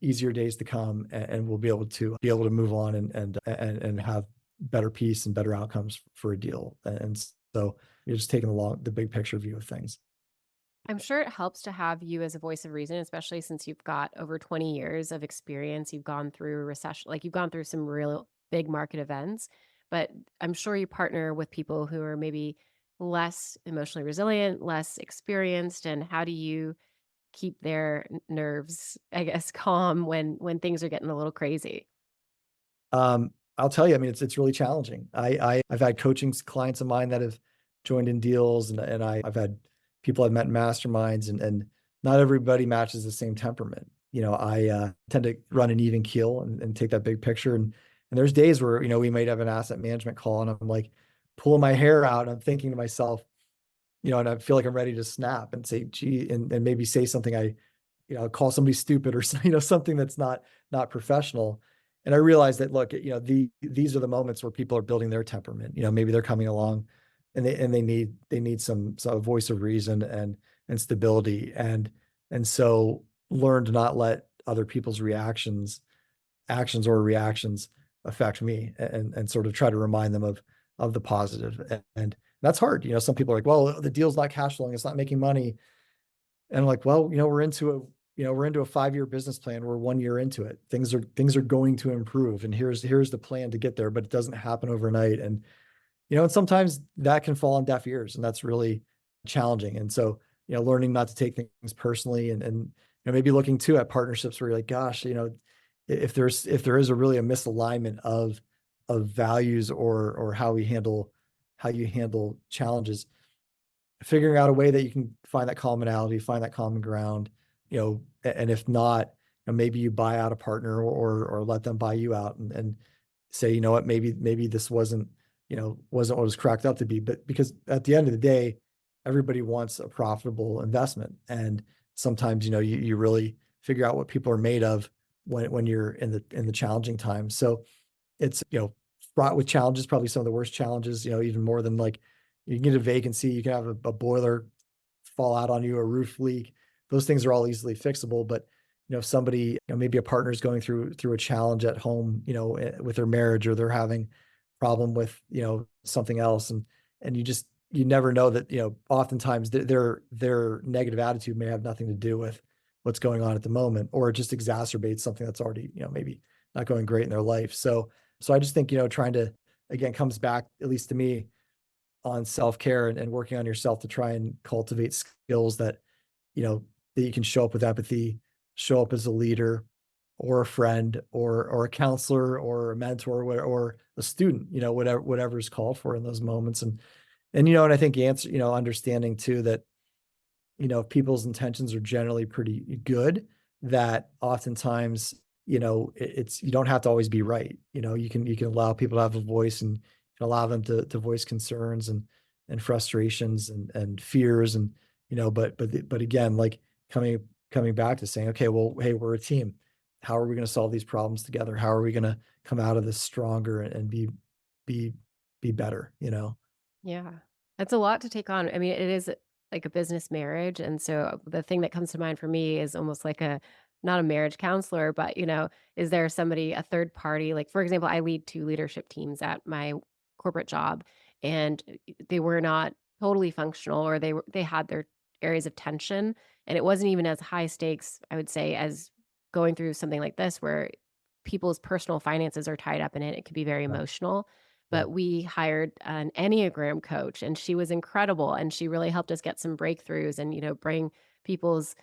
easier days to come, and we'll be able to move on and have better peace and better outcomes for a deal. And so you're just taking the big picture view of things. I'm sure it helps to have you as a voice of reason, especially since you've got over 20 years of experience. You've gone through recession, like you've gone through some real big market events, but I'm sure you partner with people who are maybe less emotionally resilient, less experienced. And how do you keep their nerves, I guess, calm when things are getting a little crazy? I'll tell you, I mean, it's really challenging. I've had coaching clients of mine that have joined in deals, and I've had people I've met in masterminds, and not everybody matches the same temperament. I tend to run an even keel and take that big picture. And there's days where, we might have an asset management call and I'm like pulling my hair out and I'm thinking to myself, and I feel like I'm ready to snap and say, gee, and maybe say something call somebody stupid, or something that's not professional. And I realized that, look, these are the moments where people are building their temperament. Maybe they're coming along and they need some voice of reason and stability. And so learn to not let other people's actions or reactions affect me, and sort of try to remind them of the positive. And that's hard. Some people are like, well, the deal's not cash flowing, it's not making money. And I'm like, well, we're into a 5-year business plan. We're 1 year into it. Things are going to improve. And here's the plan to get there, but it doesn't happen overnight. And, and sometimes that can fall on deaf ears, and that's really challenging. And so, learning not to take things personally, and maybe looking too at partnerships where you're like, gosh, if there is a really a misalignment of values or how you handle challenges, figuring out a way that you can find that commonality, find that common ground, and if not, maybe you buy out a partner or let them buy you out, and say, you know what, maybe this wasn't what it was cracked up to be, but because at the end of the day, everybody wants a profitable investment, and sometimes you really figure out what people are made of when you're in the challenging times. So it's, fraught with challenges, probably some of the worst challenges, even more than like you can get a vacancy, you can have a boiler fall out on you, a roof leak. Those things are all easily fixable. But, if somebody, maybe a partner is going through a challenge at home, with their marriage, or they're having problem with, something else. And you never know that, oftentimes their negative attitude may have nothing to do with what's going on at the moment, or it just exacerbates something that's already, maybe not going great in their life. So I just think, trying to, again, comes back, at least to me, on self-care and working on yourself to try and cultivate skills that, that you can show up with empathy, show up as a leader or a friend or a counselor or a mentor or a student, whatever is called for in those moments. And I think understanding too that, if people's intentions are generally pretty good, that oftentimes, it's, you don't have to always be right. You can allow people to have a voice, and you can allow them to voice concerns and frustrations and fears, and, but again, like coming back to saying, okay, well, hey, we're a team. How are we going to solve these problems together? How are we going to come out of this stronger and be be better? Yeah. That's a lot to take on. I mean, it is like a business marriage. And so the thing that comes to mind for me is almost like not a marriage counselor, but, is there somebody, a third party? Like, for example, I lead two leadership teams at my corporate job, and they were not totally functional, or they had their areas of tension. And it wasn't even as high stakes, I would say, as going through something like this where people's personal finances are tied up in it. It could be very Yeah. emotional. Yeah. But we hired an Enneagram coach, and she was incredible, and she really helped us get some breakthroughs and, bring people's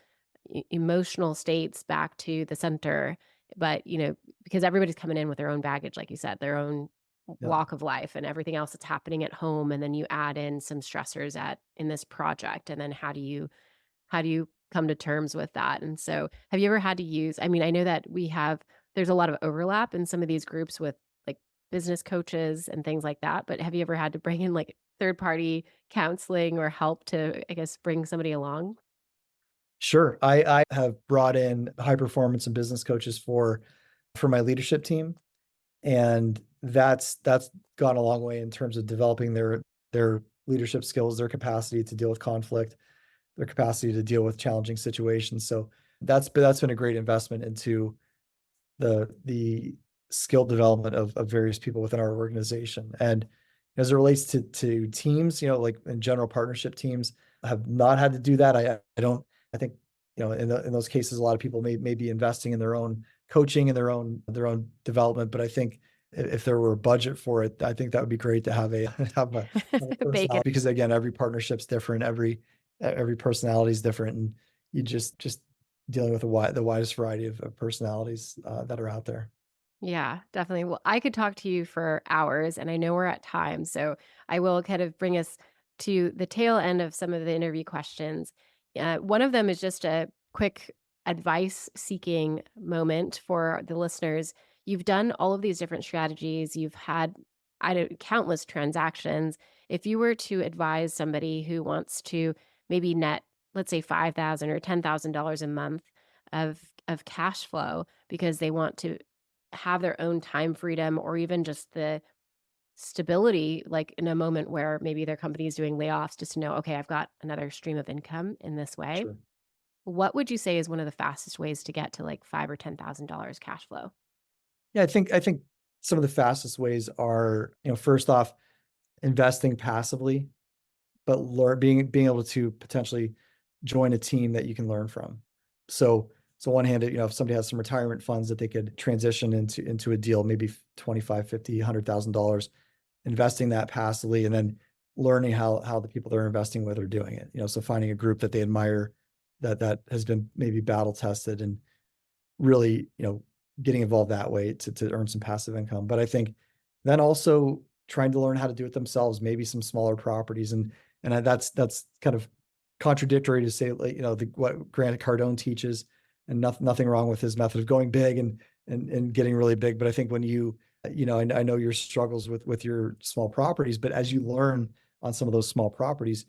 emotional states back to the center. But, because everybody's coming in with their own baggage, like you said, their own Yeah. walk of life and everything else that's happening at home. And then you add in some stressors in this project. And then how do you come to terms with that? And so, have you ever had to use, I mean, I know that there's a lot of overlap in some of these groups with like business coaches and things like that, but have you ever had to bring in like third party counseling or help to, I guess, bring somebody along? Sure. I have brought in high performance and business coaches for my leadership team, and that's gone a long way in terms of developing their leadership skills, their capacity to deal with conflict, their capacity to deal with challenging situations. So that's been a great investment into the skill development of various people within our organization. And as it relates to teams, like in general partnership teams, I have not had to do that. I don't. I think in those cases, a lot of people may be investing in their own coaching and their own development. But I think if there were a budget for it, I think that would be great to have have a Bacon. personality, because again, every partnership's different, every personality is different, and you just dealing with the widest variety of personalities that are out there. Yeah, definitely. Well, I could talk to you for hours, and I know we're at time. So I will kind of bring us to the tail end of some of the interview questions. One of them is just a quick advice seeking moment for the listeners. You've done all of these different strategies, you've had countless transactions. If you were to advise somebody who wants to maybe net, let's say, $5,000 or $10,000 a month of cash flow because they want to have their own time freedom or even just the stability, like in a moment where maybe their company is doing layoffs, just to know, okay, I've got another stream of income in this way. Sure. What would you say is one of the fastest ways to get to like five or $10,000 cash flow? Yeah, I think some of the fastest ways are, first off, investing passively, but being able to potentially join a team that you can learn from. So one hand, if somebody has some retirement funds that they could transition into a deal, maybe 25, 50, $100,000, investing that passively, and then learning how the people they're investing with are doing it. So finding a group that they admire that has been maybe battle tested, and really, getting involved that way to earn some passive income. But I think then also trying to learn how to do it themselves, maybe some smaller properties. That's kind of contradictory to say, like, what Grant Cardone teaches, and nothing wrong with his method of going big and getting really big. But I think when I know your struggles with your small properties, but as you learn on some of those small properties,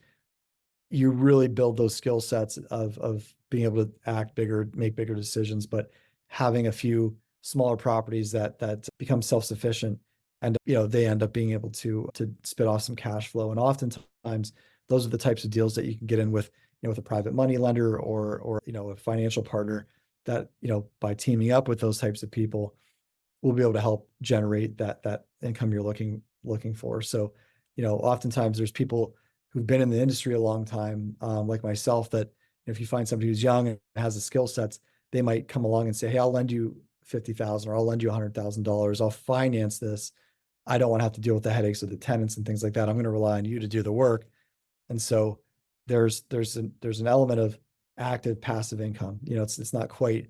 you really build those skill sets of being able to act bigger, make bigger decisions, but having a few smaller properties that become self-sufficient, and they end up being able to spit off some cash flow. And oftentimes those are the types of deals that you can get in with, with a private money lender, or a financial partner, that by teaming up with those types of people, will be able to help generate that income you're looking for. So, oftentimes there's people who've been in the industry a long time, like myself, that if you find somebody who's young and has the skill sets, they might come along and say, "Hey, I'll lend you 50,000, or I'll lend you $100,000. I'll finance this. I don't want to have to deal with the headaches of the tenants and things like that. I'm going to rely on you to do the work." And so there's an element of active passive income. It's not quite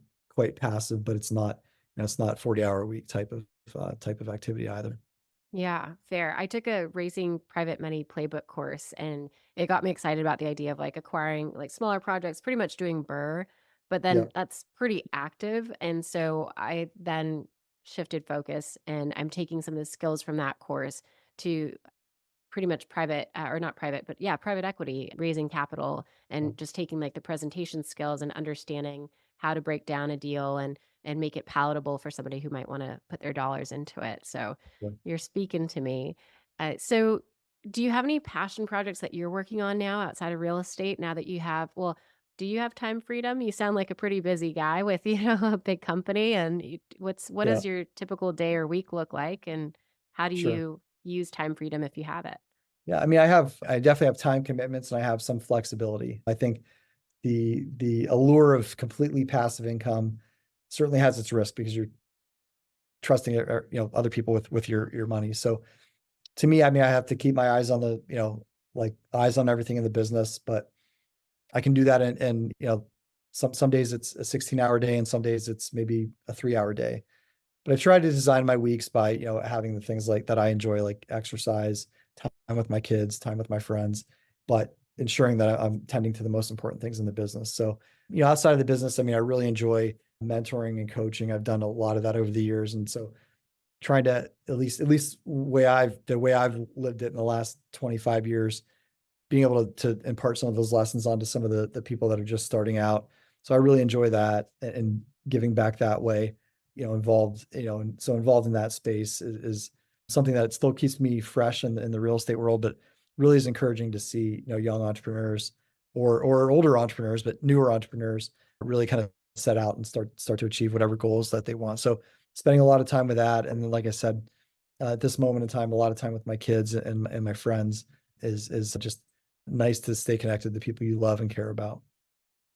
passive, but it's not 40-hour a week type of activity either. Yeah, fair. I took a raising private money playbook course, and it got me excited about the idea of like acquiring like smaller projects, pretty much doing burr, but Yeah. then that's pretty active. And so I then shifted focus, and I'm taking some of the skills from that course to pretty much private, or not private, but yeah, private equity, raising capital, Yeah. and just taking like the presentation skills and understanding how to break down a deal and make it palatable for somebody who might want to put their dollars into it. So Yeah. you're speaking to me. So do you have any passion projects that you're working on now outside of real estate, now that you have, well, do you have time freedom? You sound like a pretty busy guy with, a big company, and what Yeah. does your typical day or week look like, and how do Sure. you use time freedom if you have it? Yeah, I mean, I definitely have time commitments, and I have some flexibility. I think the allure of completely passive income certainly has its risk, because you're trusting, other people with your money. So to me, I mean, I have to keep my eyes on like eyes on everything in the business, but I can do that. And some days it's a 16-hour day, and some days it's maybe a 3-hour day. But I try to design my weeks by, having the things like that I enjoy, like exercise, time with my kids, time with my friends, but ensuring that I'm tending to the most important things in the business. So, outside of the business, I mean, I really enjoy mentoring and coaching. I've done a lot of that over the years. And so trying to, at least the way I've lived it in the last 25 years, being able to impart some of those lessons onto some of the people that are just starting out. So I really enjoy that, and giving back that way, and so involved in that space is something that still keeps me fresh in the real estate world, but really is encouraging to see, young entrepreneurs, or older entrepreneurs, but newer entrepreneurs, really kind of set out and start to achieve whatever goals that they want. So spending a lot of time with that. And then, like I said, at this moment in time, a lot of time with my kids and my friends is just nice to stay connected to people you love and care about.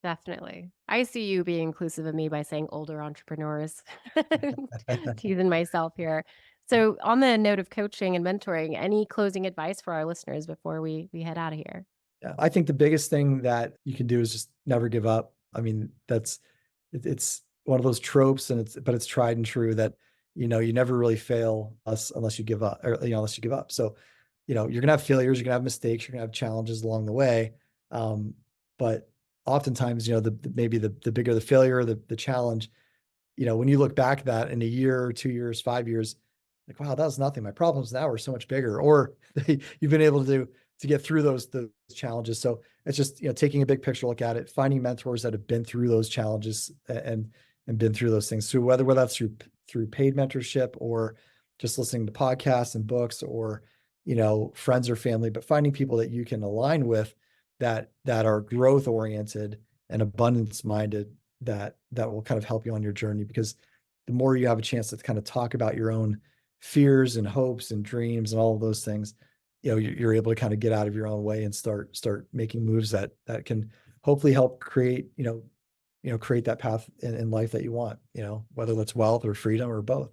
Definitely. I see you being inclusive of me by saying older entrepreneurs. Teasing myself here. So, on the note of coaching and mentoring, any closing advice for our listeners before we head out of here? Yeah, I think the biggest thing that you can do is just never give up. I mean, it's one of those tropes, and but it's tried and true that, you never really fail unless you give up, or unless you give up. So, you're gonna have failures, you're gonna have mistakes, you're gonna have challenges along the way. Um, but oftentimes, maybe the bigger the failure, the challenge, when you look back at that in a year, 2 years, 5 years, like, wow, that was nothing. My problems now are so much bigger. Or you've been able to get through those challenges. So it's just, taking a big picture look at it, finding mentors that have been through those challenges, and been through those things. So whether that's through paid mentorship, or just listening to podcasts and books, or friends or family, but finding people that you can align with, that are growth oriented and abundance minded, that will kind of help you on your journey. Because the more you have a chance to kind of talk about your own fears and hopes and dreams and all of those things, you're able to kind of get out of your own way and start making moves that can hopefully help create, create that path in life that you want, whether that's wealth or freedom or both.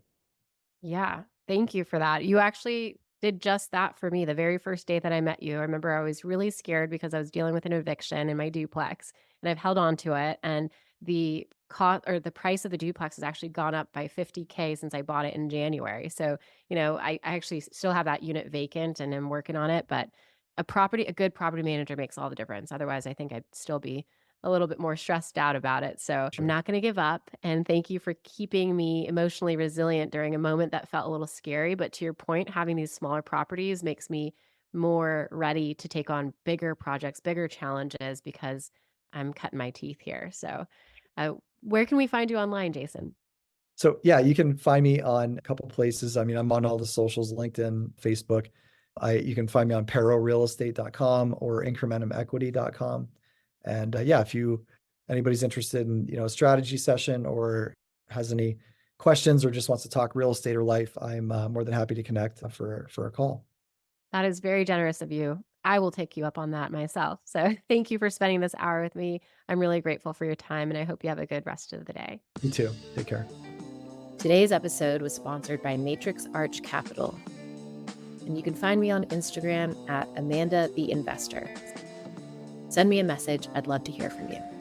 Yeah. Thank you for that. You actually did just that for me the very first day that I met you. I remember I was really scared because I was dealing with an eviction in my duplex, and I've held on to it. And the cost or the price of the duplex has actually gone up by 50K since I bought it in January. So, I actually still have that unit vacant and I'm working on it, but a good property manager makes all the difference. Otherwise, I think I'd still be a little bit more stressed out about it. So I'm Sure. not going to give up. And thank you for keeping me emotionally resilient during a moment that felt a little scary. But to your point, having these smaller properties makes me more ready to take on bigger projects, bigger challenges because I'm cutting my teeth here. So, where can we find you online, Jason? So yeah, you can find me on a couple places. I mean, I'm on all the socials, LinkedIn, Facebook. You can find me on parorealestate.com or incrementumequity.com. And yeah, if anybody's interested in, a strategy session or has any questions or just wants to talk real estate or life, I'm more than happy to connect for a call. That is very generous of you. I will take you up on that myself. So, thank you for spending this hour with me. I'm really grateful for your time, and I hope you have a good rest of the day. You too. Take care. Today's episode was sponsored by Matrix Arch Capital, and you can find me on Instagram at Amanda the Investor. Send me a message. I'd love to hear from you.